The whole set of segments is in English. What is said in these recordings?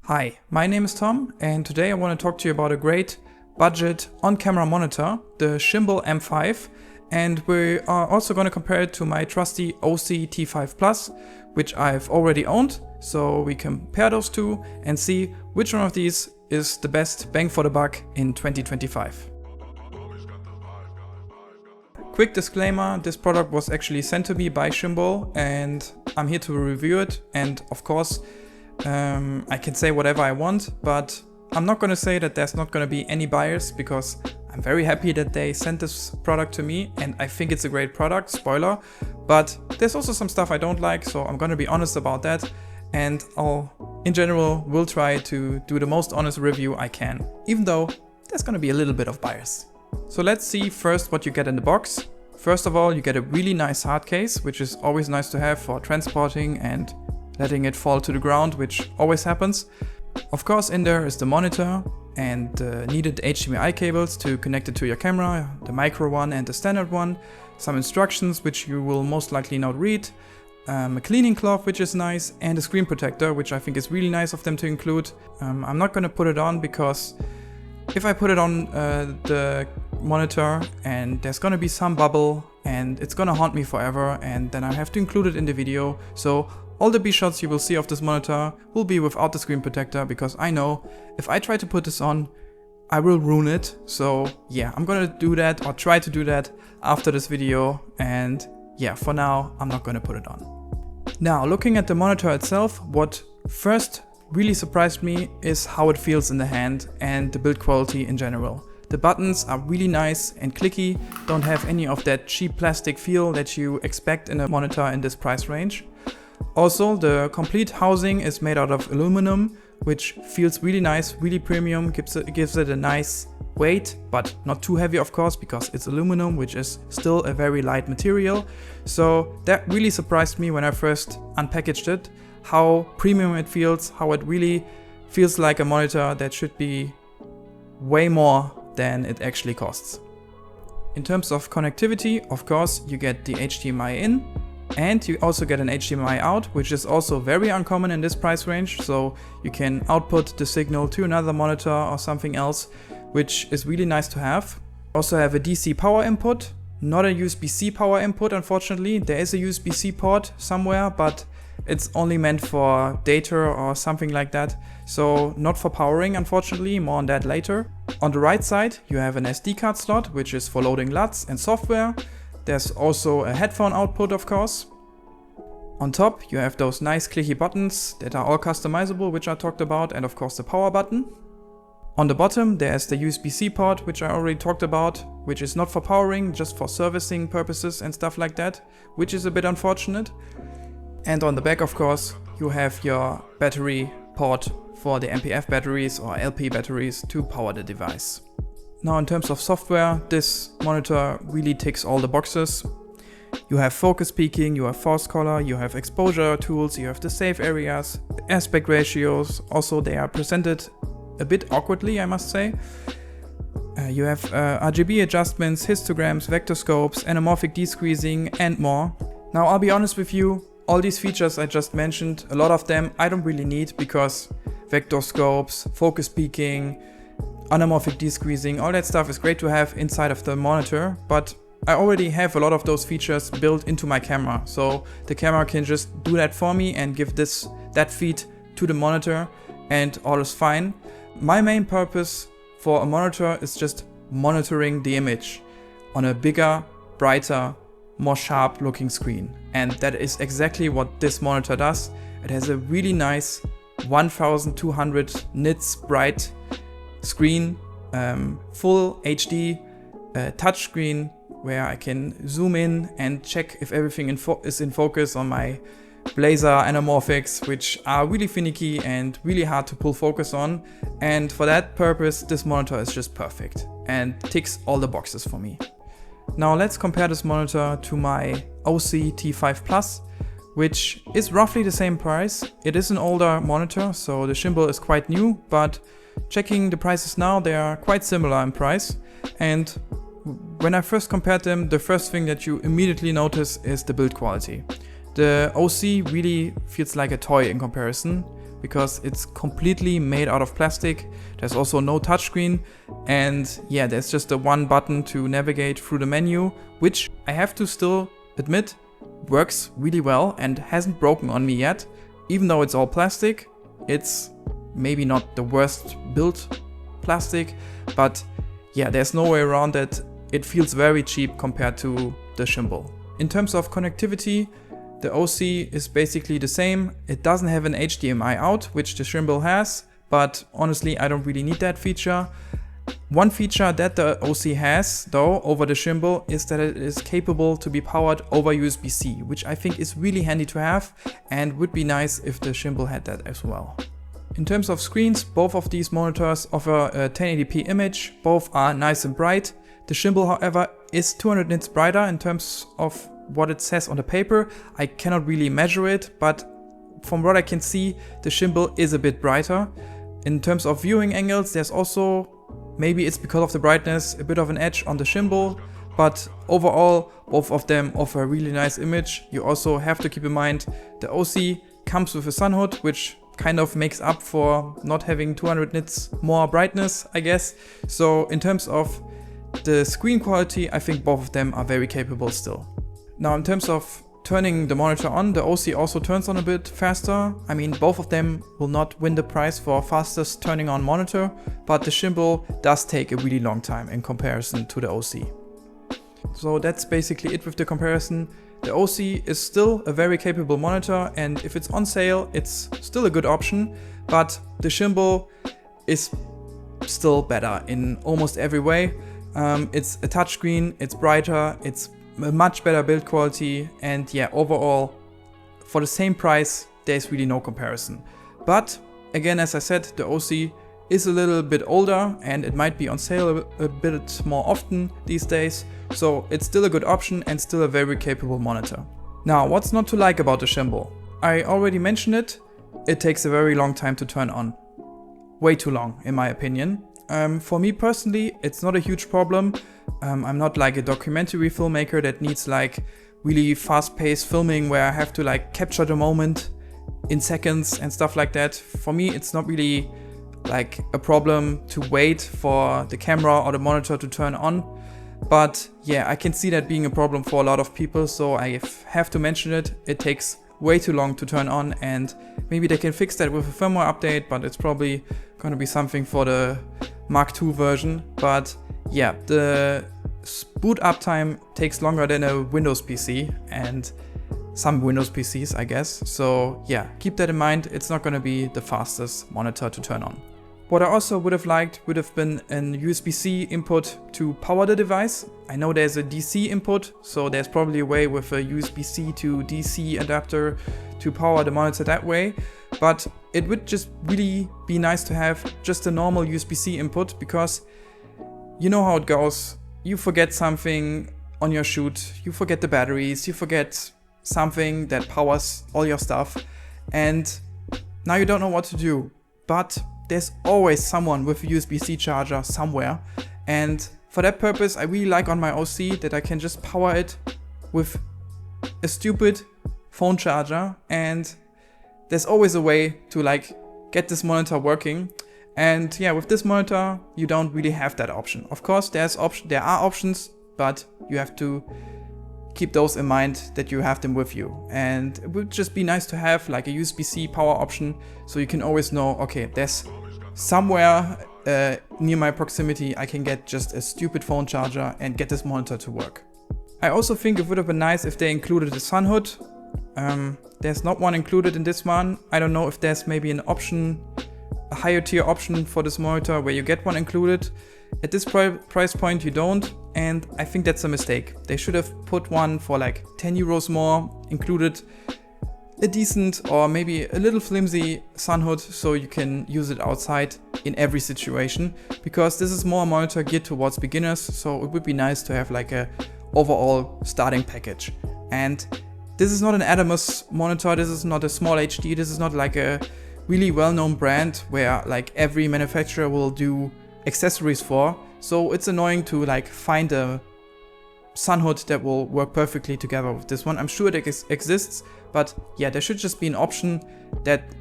Hi, my name is Tom, and today I want to talk to you about a great budget on-camera monitor, the Shimbol M5, and we are also going to compare it to my trusty Osee T5 Plus, which I've already owned, so we compare those two and see which one of these is the best bang for the buck in 2025. Quick disclaimer, this product was actually sent to me by Shimbol and I'm here to review it, and of course I can say whatever I want, but I'm not going to say that there's not going to be any bias, because I'm very happy that they sent this product to me and I think it's a great product, spoiler, but there's also some stuff I don't like, so I'm going to be honest about that, and in general will try to do the most honest review I can, even though there's going to be a little bit of bias. So let's see first what you get in the box. First of all, you get a really nice hard case, which is always nice to have for transporting and letting it fall to the ground, which always happens. Of course, in there is the monitor and the needed HDMI cables to connect it to your camera, the micro one and the standard one, some instructions which you will most likely not read, a cleaning cloth which is nice, and a screen protector, which I think is really nice of them to include. I'm not going to put it on because if I put it on the monitor and there's going to be some bubble and it's going to haunt me forever, and then I have to include it in the video. So all the B-shots you will see of this monitor will be without the screen protector, because I know if I try to put this on, I will ruin it. So yeah, I'm gonna do that, or try to do that after this video, and yeah, for now I'm not gonna put it on. Now, looking at the monitor itself, what first really surprised me is how it feels in the hand and the build quality in general. The buttons are really nice and clicky, don't have any of that cheap plastic feel that you expect in a monitor in this price range. Also, the complete housing is made out of aluminum, which feels really nice, really premium, gives it a nice weight, but not too heavy of course, because it's aluminum, which is still a very light material. So that really surprised me when I first unpackaged it, how premium it feels, how it really feels like a monitor that should be way more than it actually costs. In terms of connectivity, of course, you get the HDMI in, and you also get an HDMI out, which is also very uncommon in this price range, so you can output the signal to another monitor or something else, which is really nice to have. Also have a DC power input, not a USB-C power input unfortunately. There is a USB-C port somewhere, but it's only meant for data or something like that, so not for powering unfortunately, more on that later. On the right side you have an SD card slot, which is for loading LUTs and software. There's also a headphone output, of course. On top you have those nice clicky buttons that are all customizable, which I talked about, and of course the power button. On the bottom there's the USB-C port, which I already talked about, which is not for powering, just for servicing purposes and stuff like that, which is a bit unfortunate. And on the back, of course, you have your battery port for the MPF batteries or LP batteries to power the device. Now, in terms of software, this monitor really ticks all the boxes. You have focus peaking, you have force color, you have exposure tools, you have the safe areas, aspect ratios. Also, they are presented a bit awkwardly, I must say. You have RGB adjustments, histograms, vector scopes, anamorphic desqueezing, and more. Now, I'll be honest with you, all these features I just mentioned, a lot of them I don't really need, because vector scopes, focus peaking, anamorphic desqueezing, all that stuff is great to have inside of the monitor, but I already have a lot of those features built into my camera, so the camera can just do that for me and give that feed to the monitor, and all is fine. My main purpose for a monitor is just monitoring the image on a bigger, brighter, more sharp looking screen, and that is exactly what this monitor does. It has a really nice 1200 nits bright screen, full HD touchscreen, where I can zoom in and check if everything is in focus on my Blazer anamorphics, which are really finicky and really hard to pull focus on. And for that purpose, this monitor is just perfect and ticks all the boxes for me. Now let's compare this monitor to my Osee T5 Plus, which is roughly the same price. It is an older monitor, so the Shimbol is quite new, but checking the prices now, they are quite similar in price. And when I first compared them, the first thing that you immediately notice is the build quality. The Osee really feels like a toy in comparison. because it's completely made out of plastic. There's also no touchscreen, and yeah, there's just a one button to navigate through the menu, which I have to still admit works really well and hasn't broken on me yet. Even though it's all plastic, it's maybe not the worst built plastic, but yeah, there's no way around it. It feels very cheap compared to the Shimbol. In terms of connectivity, the Osee is basically the same. It doesn't have an HDMI out, which the Shimbol has, but honestly, I don't really need that feature. One feature that the Osee has, though, over the Shimbol is that it is capable to be powered over USB-C, which I think is really handy to have and would be nice if the Shimbol had that as well. In terms of screens, both of these monitors offer a 1080p image. Both are nice and bright. The Shimbol, however, is 200 nits brighter in terms of what it says on the paper. I cannot really measure it, but from what I can see, the Shimbol is a bit brighter. In terms of viewing angles, there's also, maybe it's because of the brightness, a bit of an edge on the Shimbol, but overall, both of them offer a really nice image. You also have to keep in mind the Osee comes with a sun hood, which kind of makes up for not having 200 nits more brightness, I guess. So in terms of the screen quality, I think both of them are very capable still. Now in terms of turning the monitor on, the Osee also turns on a bit faster. I mean, both of them will not win the prize for fastest turning on monitor, but the Shimbol does take a really long time in comparison to the Osee. So that's basically it with the comparison. The Osee is still a very capable monitor, and if it's on sale, it's still a good option, but the Shimbol is still better in almost every way. It's a touchscreen, it's brighter, it's a much better build quality, and yeah, overall, for the same price, there's really no comparison. But again, as I said, the Osee is a little bit older and it might be on sale a bit more often these days, so it's still a good option and still a very capable monitor. Now, what's not to like about the Shimbol? I already mentioned it, it takes a very long time to turn on. Way too long, in my opinion. For me personally, it's not a huge problem. I'm not like a documentary filmmaker that needs like really fast-paced filming where I have to like capture the moment in seconds and stuff like that. For me, it's not really like a problem to wait for the camera or the monitor to turn on. But yeah, I can see that being a problem for a lot of people, so I have to mention it. It takes way too long to turn on, and maybe they can fix that with a firmware update, but it's probably gonna be something for the Mark II version. But yeah, the boot up time takes longer than a Windows PC and some Windows PCs, I guess. So yeah, keep that in mind. It's not gonna be the fastest monitor to turn on. What I also would have liked would have been an USB-C input to power the device. I know there's a DC input, so there's probably a way with a USB-C to DC adapter to power the monitor that way. But it would just really be nice to have just a normal USB-C input, because you know how it goes. You forget something on your shoot, you forget the batteries, you forget something that powers all your stuff, and now you don't know what to do. But there's always someone with a USB-C charger somewhere, and for that purpose I really like on my Osee that I can just power it with a stupid phone charger, and there's always a way to like get this monitor working. And yeah, with this monitor you don't really have that option. Of course there are options, but you have to keep those in mind that you have them with you. And it would just be nice to have like a USB-C power option, so you can always know, okay, there's somewhere near my proximity I can get just a stupid phone charger and get this monitor to work. I also think it would have been nice if they included a sun hood. There's not one included in this one. I don't know if there's maybe an option, a higher tier option for this monitor where you get one included. At this price point you don't, and I think that's a mistake. They should have put one for like 10 euros more, included a decent or maybe a little flimsy sun hood so you can use it outside in every situation, because this is more a monitor geared towards beginners, so it would be nice to have like a overall starting package. And this is not an Adamus monitor, this is not a small HD, this is not like a really well-known brand where like every manufacturer will do accessories for. So it's annoying to like find a sun hood that will work perfectly together with this one. I'm sure it exists, but yeah, there should just be an option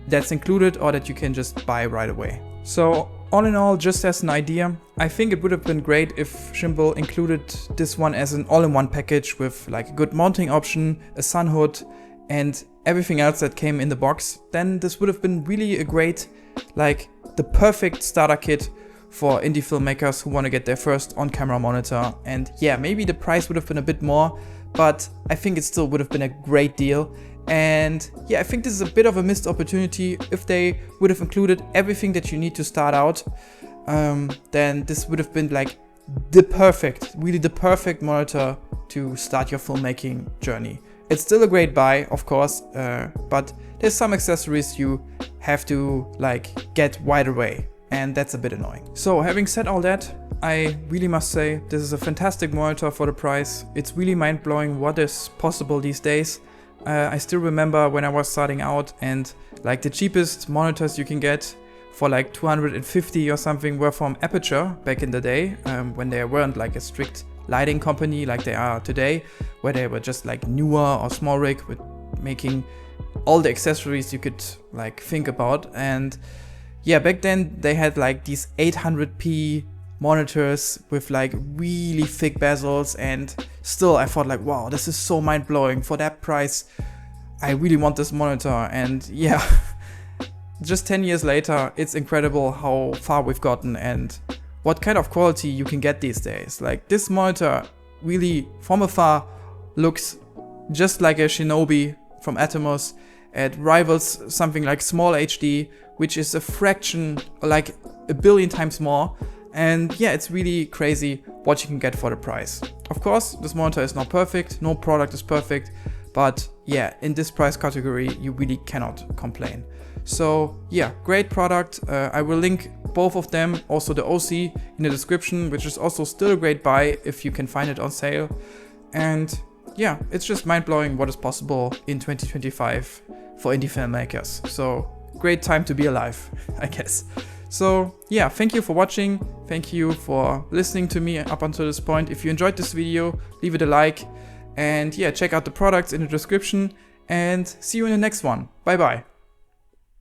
that's included or that you can just buy right away. So all in all, just as an idea, I think it would have been great if Shimbol included this one as an all-in-one package with like a good mounting option, a sun hood, and everything else that came in the box. Then this would have been really a great, like the perfect starter kit for indie filmmakers who want to get their first on-camera monitor. And yeah, maybe the price would have been a bit more, but I think it still would have been a great deal. And yeah, I think this is a bit of a missed opportunity. If they would have included everything that you need to start out, then this would have been like really the perfect monitor to start your filmmaking journey. It's still a great buy, of course, but there's some accessories you have to like get right away, and that's a bit annoying. So having said all that, I really must say this is a fantastic monitor for the price. It's really mind-blowing what is possible these days. I still remember when I was starting out, and like the cheapest monitors you can get for like 250 or something were from Aperture back in the day, when they weren't like a strict lighting company like they are today, where they were just like newer or small rig with making all the accessories you could like think about. And yeah, back then they had like these 800p monitors with like really thick bezels, and still I thought like, wow, this is so mind-blowing. For that price, I really want this monitor. And yeah, just 10 years later, it's incredible how far we've gotten and what kind of quality you can get these days. Like this monitor really from afar looks just like a Shinobi from Atomos. It rivals something like Small HD, which is a fraction, like a billion times more. And yeah, it's really crazy what you can get for the price. Of course, this monitor is not perfect, no product is perfect, but yeah, in this price category, you really cannot complain. So yeah, great product. I will link both of them, also the Osee, in the description, which is also still a great buy if you can find it on sale. And yeah, it's just mind-blowing what is possible in 2025 for indie filmmakers. So great time to be alive, I guess. So yeah, thank you for watching. Thank you for listening to me up until this point. If you enjoyed this video, leave it a like. And yeah, check out the products in the description. And see you in the next one. Bye bye.